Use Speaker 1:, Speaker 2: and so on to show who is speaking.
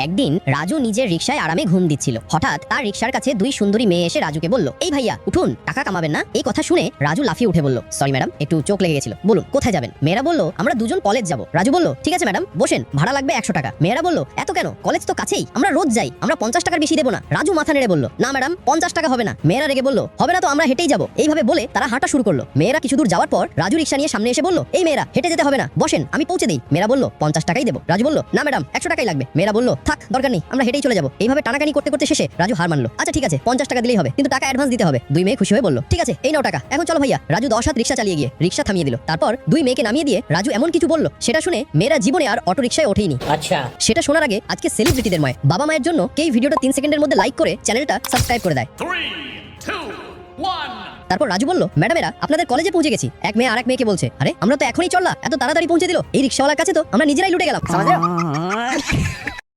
Speaker 1: একদিন রাজু নিজের রিকশায় আরামে ঘুম দিচ্ছিল। হঠাৎ তার রিকশার কাছে দুই সুন্দরী মেয়ে এসে রাজুকে বলল, এই ভাইয়া উঠুন, টাকা কামাবেন না? এই কথা শুনে রাজু লাফিয়ে উঠে বলল, সরি ম্যাডাম, একটু চোখ লেগে গেছিল, বলুন কোথায় যাবেন? মেয়েরা বলল, আমরা দুজন কলেজ যাব। রাজু বলল, ঠিক আছে ম্যাডাম, বসেন, ভাড়া লাগবে 100 টাকা। মেয়েরা বলল, এত কেন? কলেজ তো কাছেই, আমরা রোজ যাই, আমরা 50 টাকার বেশি দেবো না। রাজু মাথা নেড়ে বলল, না ম্যাডাম, 50 টাকা হবে না। মেয়েরা রেগে বলল, হবে না তো আমরা হেঁটেই যাবো। এইভাবে বলে তারা হাঁটা শুরু করলো। মেয়েরা কিছু দূর যাওয়ার পর রাজু রিকশা নিয়ে সামনে এসে বলল, এই মেয়েরা হেঁটে যেতে হবে না, বসেন, আমি পৌঁছে দিই। মেয়েরা বলল, 50 টাকাই দেবো। রাজু বলল, না ম্যাডাম, 100 টাকাই লাগবে। মেয়েরা বলল, থাক, দরকার নেই, আমরা হেঁটেই চলে যাবো। এইভাবে টানাটানি করতে করতে শেষে রাজু হার মানলো। আচ্ছা ঠিক আছে, 50 টাকা দিলেই হবে, কিন্তু টাকা অ্যাডভান্স দিতে হবে। দুই মেয়ে খুশি হয়ে বলল, ঠিক আছে, এই নাও টাকা, এখন চলো ভাইয়া। রাজু 10 হাত রিকশা চালিয়ে গিয়ে রিকশা থামিয়ে দিল। তারপর দুই মেয়েকে নামিয়ে দিয়ে রাজু এমন কিছু বলল, সেটা শুনে মেয়েরা জীবনে আর অটো রিকশায় ওঠেইনি।
Speaker 2: আচ্ছা,
Speaker 1: সেটা শোনার আগে আজকে সেলিব্রিটিদের ময় বাবা মায়ের জন্য কে ভিডিওটা 3 সেকেন্ডের মধ্যে লাইক করে চ্যানেলটা সাবস্ক্রাইব করে দেয়।
Speaker 3: 3, 2, 1.
Speaker 1: তারপর রাজু বলল, ম্যাডামেরা, আপনাদের কলেজে পৌঁছে গেছি। এক মেয়ে আরেক মেয়েকে বলছে, আরে আমরা তো এখনই চললা, এত তাড়াতাড়ি পৌঁছে দিল। এই রিকশাওয়ালার কাছে তো আমরা নিজেরাই লুটে গেলাম।